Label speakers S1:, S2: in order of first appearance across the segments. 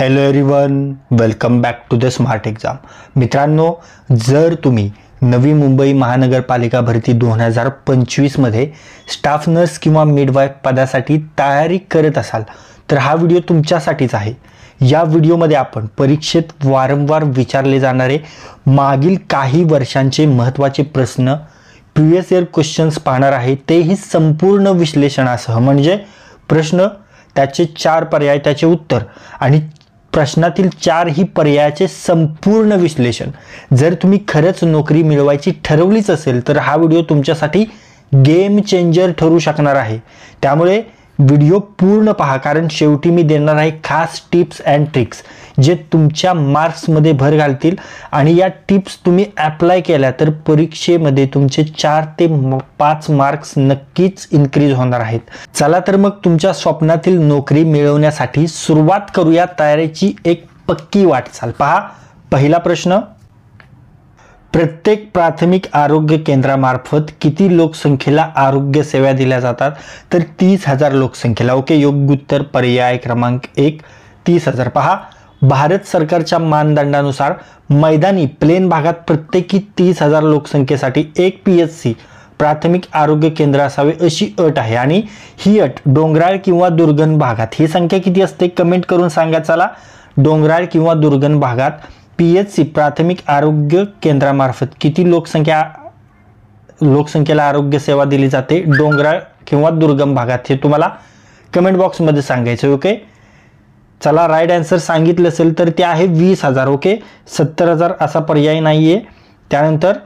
S1: Hello everyone, welcome back to the smart exam. मित्रांनो, जर तुम्ही नवी मुंबई महानगरपालिका भरती 2025 मध्ये स्टाफ नर्स किंवा मिडवाईफ पदासाठी तयारी करत असाल तर हा व्हिडिओ तुमच्यासाठीच आहे. या व्हिडिओमध्ये आपण परीक्षेत वारंवार विचारले जाणारे मागील काही वर्षांचे महत्त्वाचे प्रश्न, प्रिव्हियस इयर क्वेश्चन्स पाहणार आहे, तेही संपूर्ण विश्लेषणासह. म्हणजे प्रश्न, त्याचे 4 पर्याय, त्याचे उत्तर आणि प्रश्नातील 4ही पर्यायाचे संपूर्ण विश्लेषण. जर तुम्ही खरंच नोकरी मिळवायची ठरवलीच असेल तर हा व्हिडिओ तुमच्यासाठी गेम चेंजर ठरू शकणार आहे. त्यामुळे व्हिडिओ पूर्ण पहा, कारण शेवटी मी देणार आहे खास टिप्स अँड ट्रिक्स जे तुमच्या मार्क्समध्ये भर घालतील. आणि या टिप्स तुम्ही अप्लाय केल्या तर परीक्षेमध्ये तुमचे 4 ते 5 मार्क्स नक्कीच इन्क्रीज होणार आहेत. चला तर मग तुमच्या स्वप्नातील नोकरी मिळवण्यासाठी सुरुवात करूया तयारीची एक पक्की वाटचाल. पहा, पहिला प्रश्न, प्रत्येक प्राथमिक आरोग्य केंद्रामार्फत किती लोकसंख्येला आरोग्य सेवा दिल्या जातात? तर 30,000 लोकसंख्येला. ओके, योग्य उत्तर पर्याय क्रमांक 1, 30,000. पहा, भारत सरकारच्या मानदंडानुसार मैदानी प्लेन भागात प्रत्येकी 30,000 लोकसंख्येसाठी एक PHC प्राथमिक आरोग्य केंद्र असावे अशी अट आहे. आणि ही अट डोंगराळ किंवा दुर्गम भागात, ही संख्या किती असते कमेंट करून सांगा. चला, डोंगराळ किंवा दुर्गम भागात PHC प्राथमिक आरोग्य केंद्रामार्फत किती लोकसंख्येला आरोग्य सेवा दिली जाते डोंगराळ किंवा दुर्गम भागात, हे तुम्हाला कमेंट बॉक्समध्ये सांगायचं. ओके, चला, राईट आन्सर सांगितलं असेल तर ते आहे 20,000. ओके, 70,000 असा पर्याय नाहीये. त्यानंतर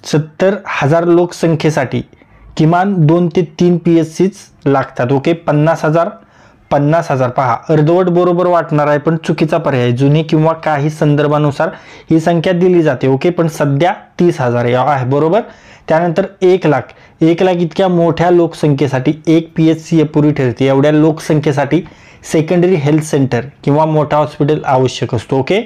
S1: 70,000 लोकसंख्येसाठी किमान 2 ते 3 PHCच लागतात. ओके, 50,000. पहा, अर्धवट बरोबर वाटणार आहे पण चुकीचा पर्याय. जुने किंवा काही संदर्भानुसार ही संख्या दिली जाते. ओके, पण सध्या 30,000 आहे बरोबर. त्यानंतर 1,00,000 इतक्या मोठ्या लोकसंख्येसाठी एक PHC अपुरी ठरते. एवढ्या लोकसंख्येसाठी सेकंडरी हेल्थ सेंटर किंवा मोठा हॉस्पिटल आवश्यक असतो. ओके,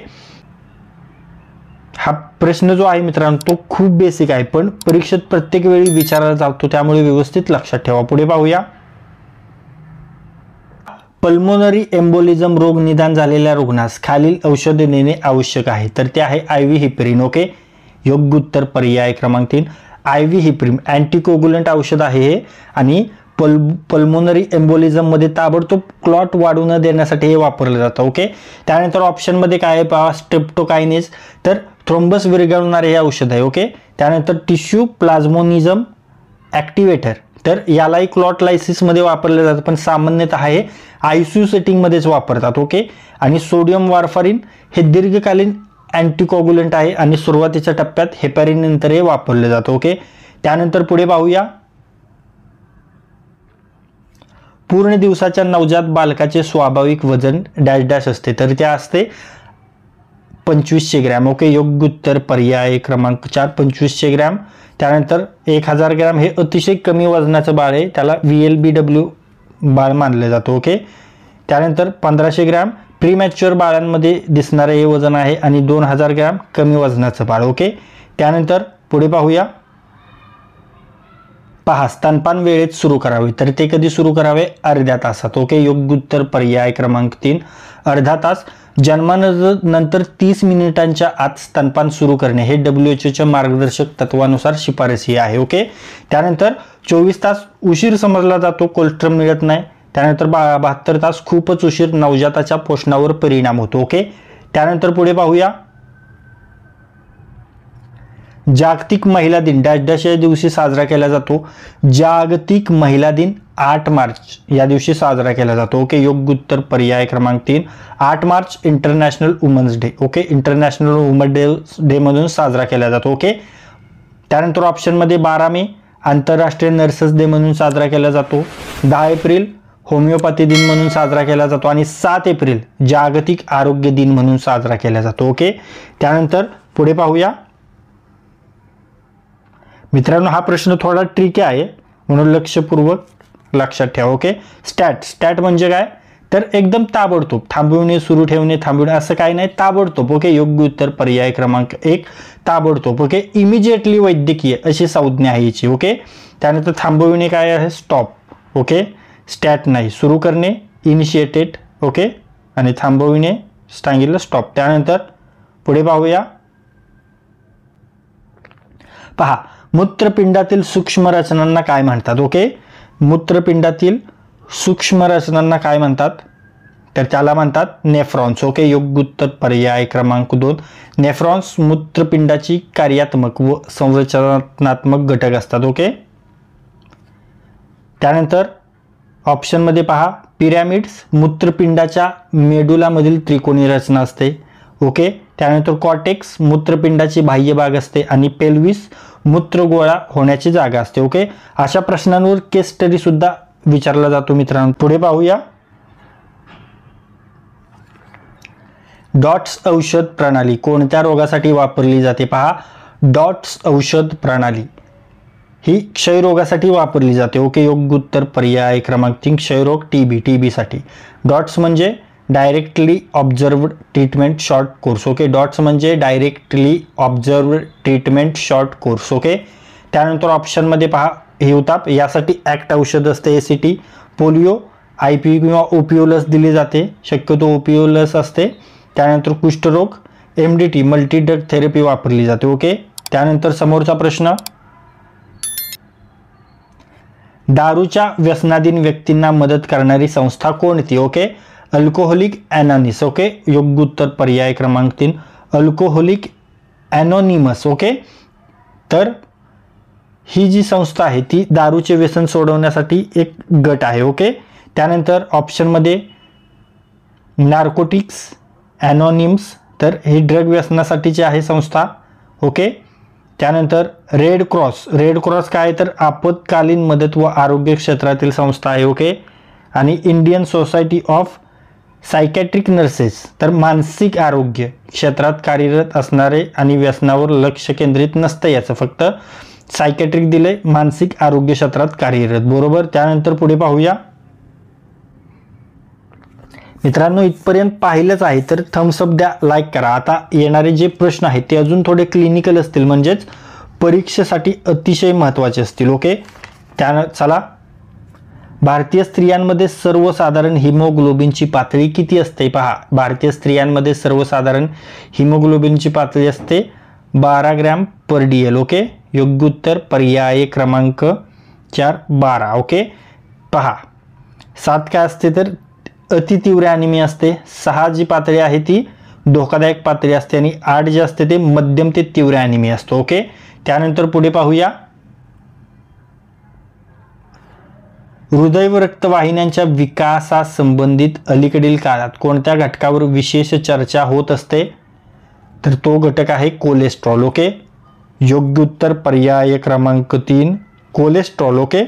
S1: हा प्रश्न जो आहे मित्रांनो तो खूप बेसिक आहे पण परीक्षेत प्रत्येक वेळी विचारला जातो, त्यामुळे व्यवस्थित लक्षात ठेवा. पुढे पाहूया. पल्मोनरी एम्बोलिझम रोग निदान झालेल्या रुग्णास खालील औषधे देणे आवश्यक आहे. तर ते आहे IV हिपरिन. ओके, योग्य उत्तर पर्याय क्रमांक 3, IV हिपरिन. अँटीकोगुलंट औषध आहे हे आणि पल्मोनरी एम्बोलिझम मध्ये ताबडतोब क्लॉट वाढू न देण्यासाठी हे वापरलं जातं. ओके, त्यानंतर ऑप्शनमध्ये काय आहे पहा, स्ट्रेप्टोकायनेज, तर थ्रोम्बस विरघळवणारे हे औषध आहे. ओके, त्यानंतर टिश्यू प्लाझ्मोनिझम ॲक्टिवेटर, तर यालाही क्लॉट लायसिसमध्ये वापरलं जातं पण सामान्यतः हे ICU सेटिंगमध्येच वापरतात. ओके, आणि सोडियम वारफारिन हे दीर्घकालीन अँटीकोगुलंट आहे आणि सुरुवातीच्या टप्प्यात हेपॅरिन नंतर हे वापरलं जातं. ओके, त्यानंतर पुढे पाहूया. पूर्ण दिवसाच्या नवजात बालकाचे स्वाभाविक वजन डॅश डॅश असते, तर ते असते 2500 ग्रॅम. ओके, योग्य उत्तर पर्याय क्रमांक 4, 2500 ग्रॅम. त्यानंतर 1000 ग्रॅम हे अतिशय कमी वजनाचं बाळ आहे, त्याला VLBW बाळ मानलं जातं. ओके, त्यानंतर 1500 ग्रॅम प्रीमॅच्युअर बाळांमध्ये दिसणारे हे वजन आहे आणि 2000 ग्रॅम कमी वजनाचं बाळ. ओके, त्यानंतर पुढे पाहूया. पहा, स्तनपान वेळेत सुरू करावे, तर ते कधी सुरू करावे? अर्ध्या तासात. ओके, योग्य उत्तर पर्याय क्रमांक 3, अर्धा तास. जन्मानंतर 30 मिनिटांच्या आत स्तनपान सुरू करणे हे WHOच्या मार्गदर्शक तत्वानुसार शिफारसी आहे. ओके, त्यानंतर 24 तास उशीर समजला जातो, कोलेस्ट्रॉल मिळत नाही. त्यानंतर 72 तास खूपच उशीर, नवजाताच्या पोषणावर परिणाम होतो. ओके, त्यानंतर पुढे पाहूया. जागतिक महिला दिन डॅश डॅश या दिवशी साजरा केला जातो. जागतिक महिला दिन 8 मार्च या दिवशी साजरा केला जातो. ओके, योग्य उत्तर पर्याय क्रमांक 3, 8 March international women's day. Okay, international woman day म्हणून साजरा केला जातो. ओके, त्यानंतर ऑप्शनमध्ये 12 मे आंतरराष्ट्रीय नर्सेस डे म्हणून साजरा केला जातो. 10 एप्रिल होमिओपॅथी दिन म्हणून साजरा केला जातो आणि 7 एप्रिल जागतिक आरोग्य दिन म्हणून साजरा केला जातो. ओके, त्यानंतर पुढे पाहूया. मित्रांनो, हा प्रश्न थोडा ट्रिकी आहे म्हणून लक्षपूर्वक लक्षात ठेवा. ओके, स्टॅट म्हणजे काय? तर एकदम ताबडतोब, थांबविणे, सुरू ठेवणे, थांबविणे असं काही नाही, ताबडतोब. ओके, योग्य उत्तर पर्याय क्रमांक 1, ताबडतोब. ओके, इमिजिएटली वैद्यकीय अशी संज्ञा आहे याची. ओके, त्यानंतर थांबविणे काय आहे? स्टॉप. ओके, स्टॅट नाही, सुरू करणे, इनिशिएटेड. ओके, आणि थांबविणे सांगितलं स्टॉप. त्यानंतर पुढे पाहूया. पहा, मूत्रपिंडातील सूक्ष्म रचनांना काय म्हणतात. ओके, मूत्रपिंडातील सूक्ष्म रचनांना काय म्हणतात, तर त्याला म्हणतात नेफ्रॉन्स. ओके, योग्य उत्तर पर्याय क्रमांक 2. नेफ्रॉन्स मूत्रपिंडाची कार्यात्मक व संरचनात्मक घटक असतात. ओके, त्यानंतर ऑप्शनमध्ये पहा, पिरॅमिड्स मूत्रपिंडाच्या मेडुलामधील त्रिकोणी रचना असते. ओके, त्यानंतर कॉर्टेक्स मूत्रपिंडाची बाह्य भाग असते आणि पेल्विस मूत्रगोळा होण्याची जागा असते. ओके, अशा प्रश्नांवर केस स्टडी सुद्धा विचारला जातो मित्रांनो. पुढे पाहूया. डॉट्स औषध प्रणाली कोणत्या रोगासाठी वापरली जाते. पहा, डॉट्स औषध प्रणाली ही क्षयरोगासाठी वापरली जाते. ओके, योग्य उत्तर पर्याय क्रमांक 3 क्षयरोग, टीबी साठी. डॉट्स म्हणजे directly ऑब्झर्व्ड treatment short course. Okay, dots म्हणजे directly ऑब्झर्व्ड treatment short course. Okay, त्यानंतर ऑप्शनमध्ये पहा, हिवताप यासाठी ॲक्ट औषध असते एसीटी. पोलिओ आयपी किंवा ओपीओ लस दिली जाते, शक्यतो ओपीओ लस असते. त्यानंतर कुष्ठरोग एमडीटी मल्टी ड्रग थेरपी वापरली जाते. ओके, त्यानंतर समोरचा प्रश्न, दारूच्या व्यसनाधीन व्यक्तींना मदत करणारी संस्था कोणती. Okay, alcoholic ॲनॉनिमस. ओके, योग्य उत्तर पर्याय क्रमांक 3 अल्कोहोलिक ॲनॉनिमस. ओके, तर ही जी संस्था आहे ती दारूचे व्यसन सोडवण्यासाठी एक गट आहे. ओके, त्यानंतर ऑप्शनमध्ये नार्कोटिक्स ॲनॉनिमस, तर ही ड्रग व्यसनासाठीची आहे संस्था. ओके, त्यानंतर रेड क्रॉस काय, तर आपत्कालीन मदत व आरोग्य क्षेत्रातील संस्था आहे. ओके, आणि Indian society of psychiatric nurses, तर मानसिक आरोग्य क्षेत्रात कार्यरत असणारे आणि व्यसनावर लक्ष केंद्रित नसतं, याचं फक्त सायकॅट्रिक दिले, मानसिक आरोग्य क्षेत्रात कार्यरत. बरोबर. त्यानंतर पुढे पाहूया मित्रांनो, इथपर्यंत पाहिलंच आहे तर थम्सअप द्या, लाईक करा. आता येणारे जे प्रश्न आहेत ते अजून थोडे क्लिनिकल असतील, म्हणजेच परीक्षेसाठी अतिशय महत्त्वाचे असतील. ओके, चला, भारतीय स्त्रियांमध्ये सर्वसाधारण हिमोग्लोबिनची पातळी किती असते. पहा, भारतीय स्त्रियांमध्ये सर्वसाधारण हिमोग्लोबिनची पातळी असते 12 ग्रॅम पर DL. ओके, योग्य उत्तर पर्याय क्रमांक 4 12. ओके, पहा, 7 काय असते तर अति तीव्र ॲनिमिया असते. 6 जी पातळी आहे ती धोकादायक पातळी असते आणि 8 जे असते ते मध्यम ते तीव्र ॲनिमिया असतो. ओके, त्यानंतर पुढे पाहूया. हृदय व रक्तवाहिन्यांच्या विकासासंबंधित अलीकडील काळात कोणत्या घटकावर विशेष चर्चा होत असते, तर तो घटक आहे कोलेस्ट्रॉल. ओके, योग्य उत्तर पर्याय क्रमांक 3 कोलेस्ट्रॉल. ओके,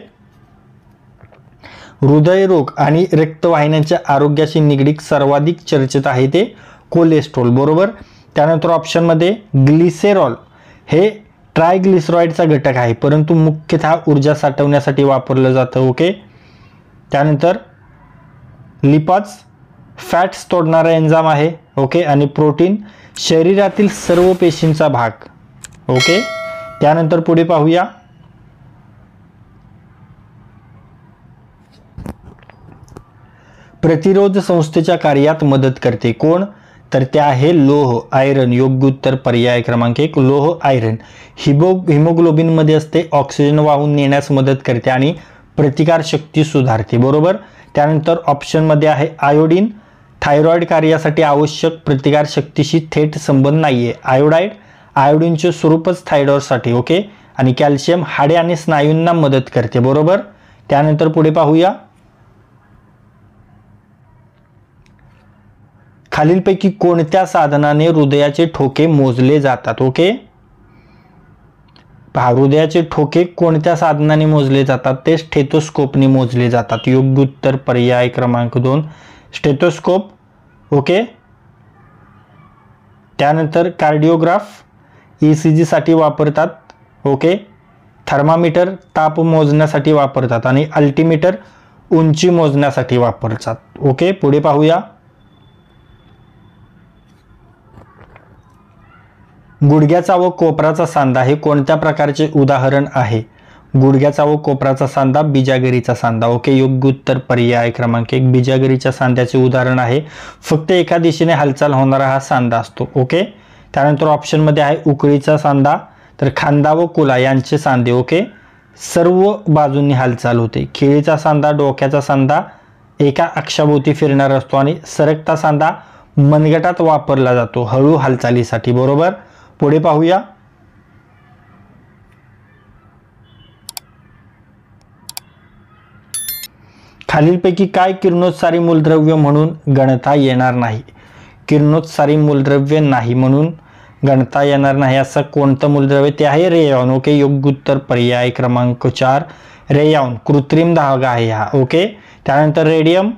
S1: हृदयरोग आणि रक्तवाहिन्यांच्या आरोग्याशी निगडीत सर्वाधिक चर्चेत आहे ते कोलेस्ट्रॉल. बरोबर. त्यानंतर ऑप्शनमध्ये ग्लिसेरॉल हे ट्रायग्लिसरॉइडचा घटक आहे, परंतु मुख्यतः ऊर्जा साठवण्यासाठी वापरलं जातं. ओके, त्यानंतर लिपाज फॅट्स तोडणारा एन्झाम आहे. ओके, आणि प्रोटीन शरीरातील सर्व पेशींचा भाग. ओके, त्यानंतर पुढे पाहूया. प्रतिरोध संस्थेच्या कार्यात मदत करते कोण, तर ते आहे लोह, आयरन. योग्य उत्तर पर्याय क्रमांक 1 लोह, आयरन. हिमोग्लोबिनमध्ये असते, ऑक्सिजन वाहून नेण्यास मदत करते आणि प्रतिकार शक्ती सुधारते. बरोबर. त्यानंतर ऑप्शनमध्ये आहे आयोडीन, थायरॉइड कार्यासाठी आवश्यक प्रतिकार शक्तीशी थेट संबंध नाहीये. आयोडीनचे स्वरूपच थायरॉइडसाठी. ओके, आणि कॅल्शियम हाडे आणि स्नायूंना मदत करते. बरोबर. त्यानंतर पुढे पाहूया. खालीलपैकी कोणत्या साधनाने हृदयाचे ठोके मोजले जातात. ओके, पहा, हृदयाचे ठोके कोणत्या साधनाने मोजले जातात, ते स्टेथोस्कोपने मोजले जातात. योग्य उत्तर पर्याय क्रमांक 2 स्टेथोस्कोप. ओके, त्यानंतर कार्डिओग्राफ ECG साठी वापरतात. ओके, थर्मामीटर ताप मोजण्यासाठी वापरतात आणि अल्टीमीटर उंची मोजण्यासाठी वापरतात. ओके, पुढे पाहूया. गुडघ्याचा व कोपराचा सांधा हे कोणत्या प्रकारचे उदाहरण आहे. गुडघ्याचा व कोपराचा सांधा, बिजागरीचा सांधा. ओके, योग्य उत्तर पर्याय क्रमांक 1 बिजागरीच्या सांध्याचे उदाहरण आहे. फक्त एका दिशेने हालचाल होणारा हा सांधा असतो. ओके, त्यानंतर ऑप्शनमध्ये आहे उकळीचा सांधा, तर खांदा व कुला यांचे सांधे. ओके, सर्व बाजूंनी हालचाल होते. खिळीचा सांधा, डोक्याचा सांधा एका अक्षाभोवती फिरणार असतो आणि सरकता सांधा मनगटात वापरला जातो हळू हालचालीसाठी. बरोबर, पुढे पाहूया. खालीलपैकी काय किरणोत्सारी मूलद्रव्य म्हणून गणता येणार नाही? किरणोत्सारी मूलद्रव्य नाही म्हणून गणता येणार नाही असं कोणतं मूलद्रव्य? ते आहे रेयॉन. ओके, योग्य उत्तर पर्याय क्रमांक 4 रेयॉन. कृत्रिम धागा आहे हा. ओके, त्यानंतर रेडियम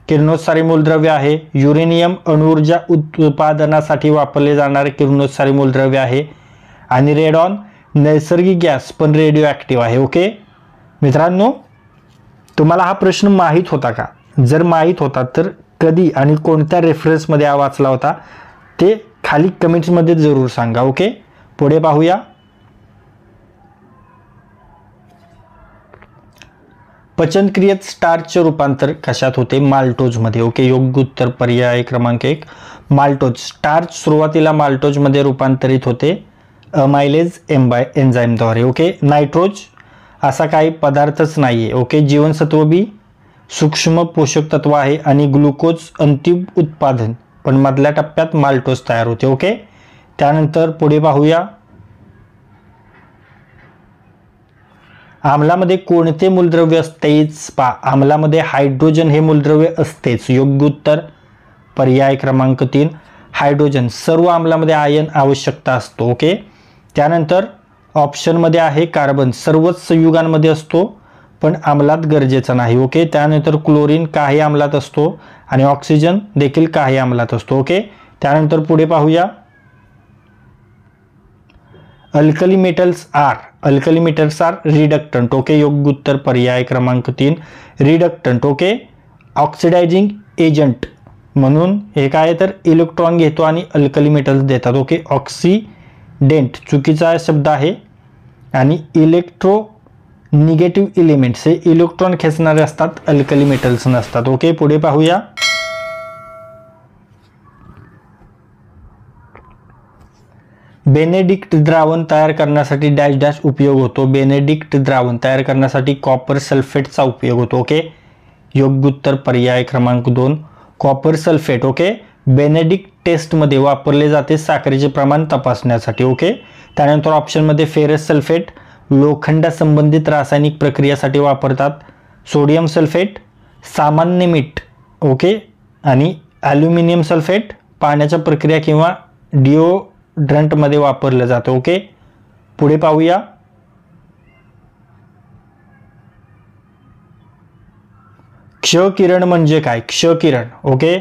S1: किरणोत्सारी मूलद्रव्य आहे. युरेनियम अणुऊर्जा उत्पादनासाठी वापरले जाणारे किरणोत्सारी मूलद्रव्य आहे. आणि रेडॉन नैसर्गिक गॅस पण रेडिओ ॲक्टिव्ह आहे. ओके मित्रांनो, तुम्हाला हा प्रश्न माहीत होता का? जर माहीत होता तर कधी आणि कोणत्या रेफरन्समध्ये हा वाचला होता ते खाली कमेंट्समध्ये जरूर सांगा. ओके, पुढे पाहूया. पचनक्रियेत स्टार्चचे रूपांतर कशात होते? माल्टोजमध्ये. ओके, योग्य उत्तर पर्याय क्रमांक 1 माल्टोज. स्टार्च सुरुवातीला माल्टोजमध्ये रूपांतरित होते अमायलेज एन्झाईमद्वारे. ओके, नायट्रोज असा काही पदार्थच नाही आहे. ओके, जीवनसत्व बी सूक्ष्म पोषक तत्व आहे आणि ग्लुकोज अंतिम उत्पादन पण मधल्या टप्प्यात माल्टोज तयार होते. ओके, त्यानंतर पुढे पाहूया. आम्लामध्ये कोणते मूलद्रव्य असतेच? आम्लामध्ये हायड्रोजन हे मूलद्रव्य असतेच. योग्य उत्तर पर्याय क्रमांक 3 हायड्रोजन. सर्व आम्लामध्ये आयन आवश्यकता असतो. ओके, त्यानंतर ऑप्शनमध्ये आहे कार्बन. सर्वच संयुगांमध्ये असतो पण आम्लात गरजेचा नाही. ओके, त्यानंतर क्लोरीन काही आम्लात असतो आणि ऑक्सिजन देखील काही आम्लात असतो. ओके, त्यानंतर पुढे पाहूया. Alkali metals are reductant. Okay, योग्य उत्तर पर्याय क्रमांक 3 रिडक्टंट. ओके, ऑक्सिडायझिंग एजंट म्हणून हे काय तर इलेक्ट्रॉन घेतो आणि अल्कली मेटल्स देतात. ओके, ऑक्सिडेंट चुकीचा शब्द आहे आणि इलेक्ट्रो निगेटिव्ह एलिमेंट्स हे इलेक्ट्रॉन खेचणारे असतात, अल्कली मेटल्स नसतात. ओके, पुढे पाहूया. बेनेडिक्ट द्रावण तयार करण्यासाठी डॅश डॅश उपयोग होतो. बेनेडिक्ट द्रावण तयार करण्यासाठी कॉपर सल्फेटचा उपयोग होतो. ओके, योग्य उत्तर पर्याय क्रमांक 2 कॉपर सल्फेट. ओके, बेनेडिक्ट टेस्टमध्ये वापरले जाते साखरेचे प्रमाण तपासण्यासाठी. ओके, त्यानंतर ऑप्शनमध्ये फेरस सल्फेट लोखंडासंबंधित रासायनिक प्रक्रियासाठी वापरतात. सोडियम सल्फेट सामान्य मीठ. ओके, आणि ॲल्युमिनियम सल्फेट पाण्याच्या प्रक्रिया किंवा डिओड्रंटमध्ये वापरलं जातं. ओके, पुढे पाहूया. क्षकिरण म्हणजे काय? क्षकिरण. ओके,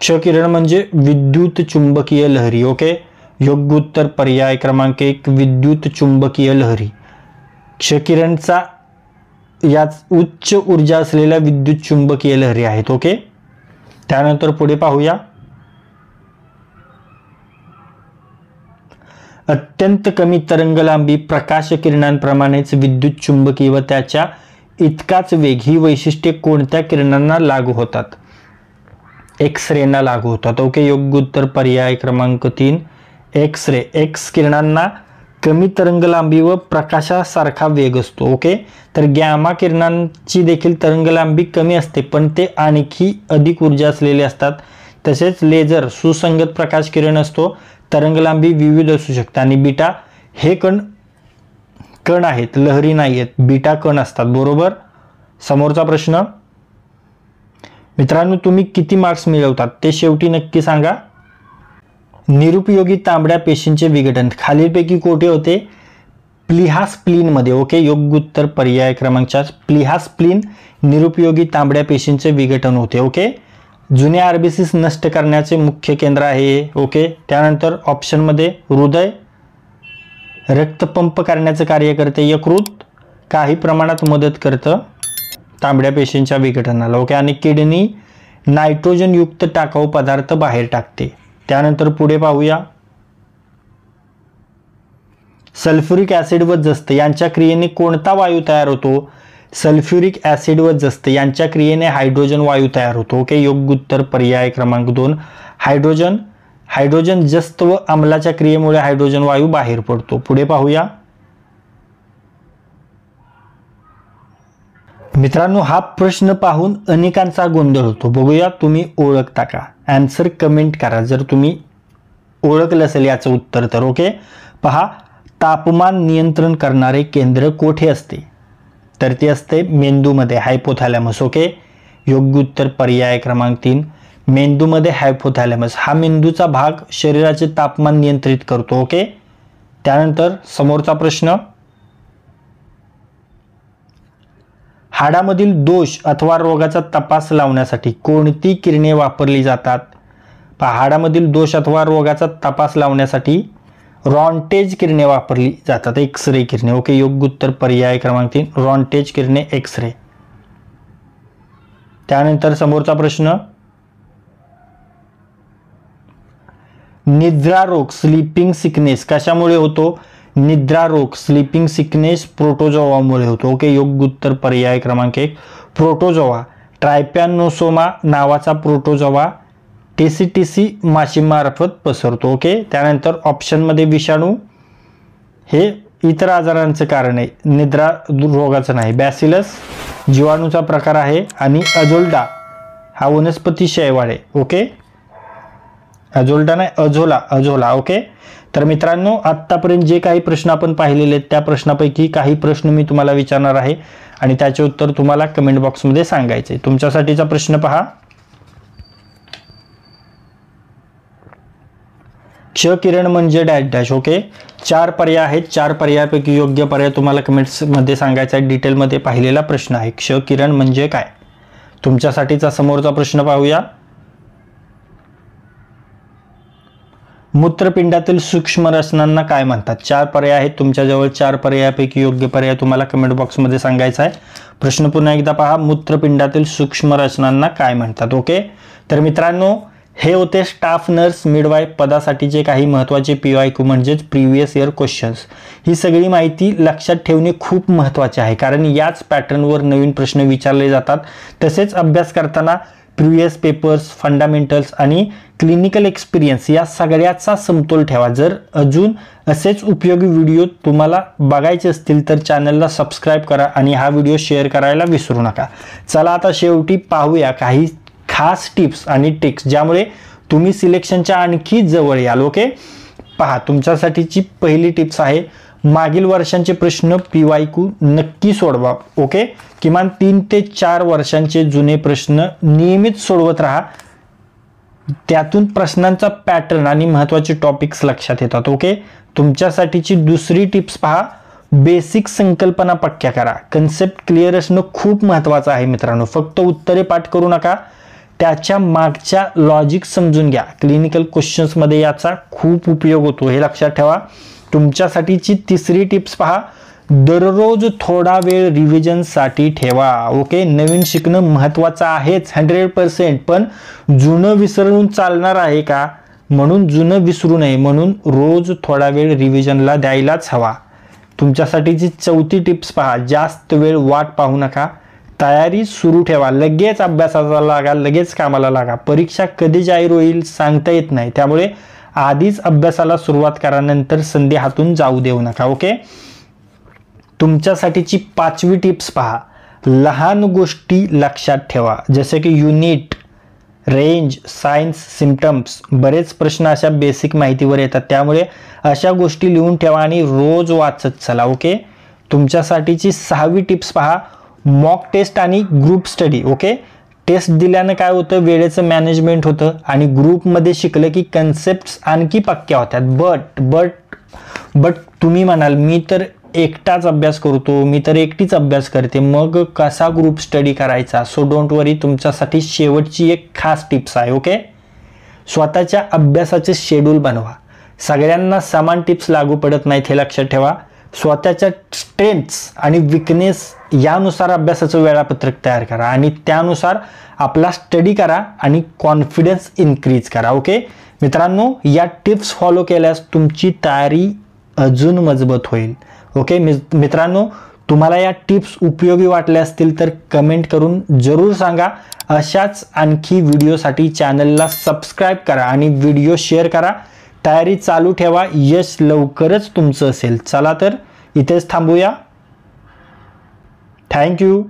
S1: क्षकिरण म्हणजे विद्युत चुंबकीय लहरी. ओके, योग्य उत्तर पर्याय क्रमांक 1 विद्युत चुंबकीय लहरी. क्षकिरणचा याच उच्च ऊर्जा असलेल्या विद्युत चुंबकीय लहरी आहेत. ओके, त्यानंतर पुढे पाहूया. अत्यंत कमी तरंगलांबी प्रकाश किरणांप्रमाणेच विद्युत चुंबकीय व त्याच्या इतकाच वेग ही वैशिष्ट्ये कोणत्या किरणांना लागू होतात? एक्स रेना लागू होतात. ओके, योग्य उत्तर पर्याय क्रमांक 3 एक्स रे. एक्स किरणांना कमी तरंगलांबी व प्रकाशासारखा वेग असतो. ओके, तर गॅमा किरणांची देखील तरंगलांबी कमी असते पण ते आणखी अधिक ऊर्जा असलेले असतात. तसेच लेझर सुसंगत प्रकाश किरण असतो, तरंगलांबी विविध असू शकते. आणि बीटा हे कण आहेत, लहरी नाही आहेत, बीटा कण असतात. बरोबर. समोरचा प्रश्न मित्रांनो, तुम्ही किती मार्क्स मिळवतात ते शेवटी नक्की सांगा. निरुपयोगी तांबड्या पेशींचे विघटन खालीलपैकी कोठे होते? प्लीहा स्प्लीन मध्ये. ओके, योग्य उत्तर पर्याय क्रमांक 4 प्लीहा स्प्लीन निरुपयोगी तांबड्या पेशींचे विघटन होते. ओके, जुन्या आरबीसीस नष्ट करण्याचे मुख्य केंद्र आहे. ओके, त्यानंतर ऑप्शनमध्ये हृदय रक्तपंप करण्याचे कार्य करते. यकृत काही प्रमाणात मदत करतं तांबड्या पेशींच्या विघटनाला. ओके, आणि किडनी नायट्रोजन युक्त टाकाऊ पदार्थ बाहेर टाकते. त्यानंतर पुढे पाहूया. सल्फ्युरिक ॲसिड व जस्त यांच्या क्रियेने कोणता वायू तयार होतो? सल्फ्युरिक ॲसिड व जस्त यांच्या क्रियेने हायड्रोजन वायू तयार होतो. ओके, योग्य उत्तर पर्याय क्रमांक 2 हायड्रोजन जस्त व आम्लाच्या क्रियेमुळे हायड्रोजन वायू बाहेर पडतो. पुढे पाहूया मित्रांनो, हा प्रश्न पाहून अनेकांचा गोंधळ होतो. बघूया तुम्ही ओळखता का? आन्सर कमेंट करा जर तुम्ही ओळखलं असेल याचं उत्तर तर. ओके, पहा, तापमान नियंत्रण करणारे केंद्र कोठे असते? तर ते असते मेंदूमध्ये, हायपोथॅलॅमस. ओके, योग्य उत्तर पर्याय क्रमांक 3 मेंदूमध्ये हायपोथॅलॅमस हा मेंदूचा भाग शरीराचे तापमान नियंत्रित करतो. ओके, त्यानंतर समोरचा प्रश्न, हाडामधील दोष अथवा रोगाचा तपास लावण्यासाठी कोणती किरणे वापरली जातात? हाडामधील दोष अथवा रोगाचा तपास लावण्यासाठी रॉन्टेज किरणे वापरली जातात, एक्सरे किरणे. ओके, योग्य उत्तर पर्याय क्रमांक 3 रॉन्टेज किरणे, एक्सरे. त्यानंतर समोरचा प्रश्न, निद्रा रोग स्लीपिंग सिकनेस कशामुळे होतो? निद्रा रोग स्लीपिंग सिकनेस प्रोटोजोवामुळे होतो. ओके, योग्य उत्तर पर्याय क्रमांक 1 प्रोटोजोवा. ट्रायपॅनोसोमा नावाचा प्रोटोजोवा टेसिटिसी माशीमार्फत पसरतो. ओके, त्यानंतर ऑप्शनमध्ये विषाणू हे इतर आजारांचं कारण आहे, निद्रा रोगाचं नाही. बॅसिलस जीवाणूचा प्रकार आहे आणि अजोल्डा हा वनस्पती शैवाल आहे. ओके, अजोल्डा नाही, अझोला. ओके, तर मित्रांनो, आत्तापर्यंत जे काही प्रश्न आपण पाहिलेले आहेत त्या प्रश्नापैकी काही प्रश्न मी तुम्हाला विचारणार आहे आणि त्याचे उत्तर तुम्हाला कमेंट बॉक्समध्ये सांगायचे. तुमच्यासाठीचा प्रश्न पहा, क्ष किरण म्हणजे डॅश डॅश. ओके, 4 पर्याय आहेत, 4 पर्यायापैकी योग्य पर्याय तुम्हाला कमेंट्समध्ये सांगायचा आहे. डिटेलमध्ये पाहिलेला प्रश्न आहे, क्ष किरण म्हणजे काय. तुमच्यासाठीचा समोरचा प्रश्न पाहूया, मूत्रपिंडातील सूक्ष्म रचनांना काय म्हणतात? 4 पर्याय आहेत तुमच्याजवळ, 4 पर्यायापैकी योग्य पर्याय तुम्हाला कमेंट बॉक्समध्ये सांगायचा आहे. प्रश्न पुन्हा एकदा पहा, मूत्रपिंडातील सूक्ष्म रचनांना काय म्हणतात? ओके, तर मित्रांनो, हे होते स्टाफ नर्स मिडवाईफ पदासाठीचे काही महत्त्वाचे PYQ म्हणजेच प्रिव्हियस इयर क्वेश्चन्स. ही सगळी माहिती लक्षात ठेवणे खूप महत्त्वाचे आहे, कारण याच पॅटर्नवर नवीन प्रश्न विचारले जातात. तसेच अभ्यास करताना प्रिव्हियस पेपर्स, फंडामेंटल्स आणि क्लिनिकल एक्सपिरियन्स या सगळ्याचा समतोल ठेवा. जर अजून असेच उपयोगी व्हिडिओ तुम्हाला बघायचे असतील तर चॅनलला सबस्क्राईब करा आणि हा व्हिडिओ शेअर करायला विसरू नका. चला आता शेवटी पाहूया काही खास टिप्स आणि ट्रिक्स ज्यामुळे तुम्ही सिलेक्शनच्या आणखी जवळ याल. ओके, पहा, तुमच्यासाठीची पहिली टिप्स आहे, मागील वर्षांचे प्रश्न PYQ नक्की सोडवा. ओके, किमान 3 ते 4 वर्षांचे जुने प्रश्न नियमित सोडवत राहा. त्यातून प्रश्नांचा पॅटर्न आणि महत्त्वाचे टॉपिक्स लक्षात येतात. ओके, तुमच्यासाठीची दुसरी टिप्स पहा, बेसिक संकल्पना पक्क्या करा. कन्सेप्ट क्लिअर असणं खूप महत्त्वाचं आहे मित्रांनो. फक्त उत्तरे पाठ करू नका, त्याच्या मागच्या लॉजिक समजून घ्या. क्लिनिकल क्वेश्चन्समध्ये याचा खूप उपयोग होतो, हे लक्षात ठेवा. तुमच्यासाठीची तिसरी टिप्स पहा, दररोज थोडा वेळ रिव्हिजनसाठी ठेवा. ओके, नवीन शिकणं महत्त्वाचं आहेच 100%, पण जुनं विसरून चालणार आहे का? म्हणून जुनं विसरू नये, म्हणून रोज थोडा वेळ रिव्हिजनला द्यायलाच हवा. तुमच्यासाठीची चौथी टिप्स पहा, जास्त वेळ वाट पाहू नका, तयारी सुरू ठेवा. लगेच अभ्यासाला लागा, लगेच कामाला लागा. परीक्षा कधी जाहीर होईल सांगता येत नाही, त्यामुळे आधीच अभ्यासाला सुरुवात करा, नंतर संधी हातून जाऊ देऊ नका. ओके, तुमच्यासाठीची 5वी टिप्स पहा, लहान गोष्टी लक्षात ठेवा, जसे की युनिट, रेंज, सायन्स, सिम्पटम्स. बरेच प्रश्न अशा बेसिक माहितीवर येतात, त्यामुळे अशा गोष्टी लिहून ठेवा आणि रोज वाचत चला. ओके, तुमच्यासाठीची 6वी टिप्स पहा, मॉक टेस्ट आणि ग्रुप स्टडी. ओके, टेस्ट दिल्यानं काय होतं, वेळेचं मॅनेजमेंट होतं आणि ग्रुपमध्ये शिकलं की कन्सेप्ट्स आणखी पक्क्या होत्यात. बट तुम्ही म्हणाल, मी तर एकटाच अभ्यास करतो, मी तर एकटीच अभ्यास करते, मग कसा ग्रुप स्टडी करायचा? सो डोंट वरी, तुमच्यासाठी शेवटची एक खास टिप्स आहे. ओके, स्वतःच्या अभ्यासाचे शेड्यूल बनवा. सगळ्यांना समान टिप्स लागू पडत नाहीत, हे लक्षात ठेवा. स्वतःच्या स्ट्रेंथ्स आणि विकनेस यानुसार अभ्यासाचं वेळापत्रक तयार करा आणि त्यानुसार आपला स्टडी करा आणि कॉन्फिडन्स इन्क्रीज करा. ओके मित्रांनो, या टिप्स फॉलो केल्यास तुमची तयारी अजून मजबूत होईल. ओके मित्रांनो, तुम्हाला या टिप्स उपयोगी वाटल्या असतील तर कमेंट करून जरूर सांगा. अशाच आणखी व्हिडिओसाठी चॅनलला सबस्क्राईब करा आणि व्हिडिओ शेअर करा. तयारी चालू ठेवा, यश लवकरच तुमचं असेल. चला तर इथेच थांबूया. थँक्यू.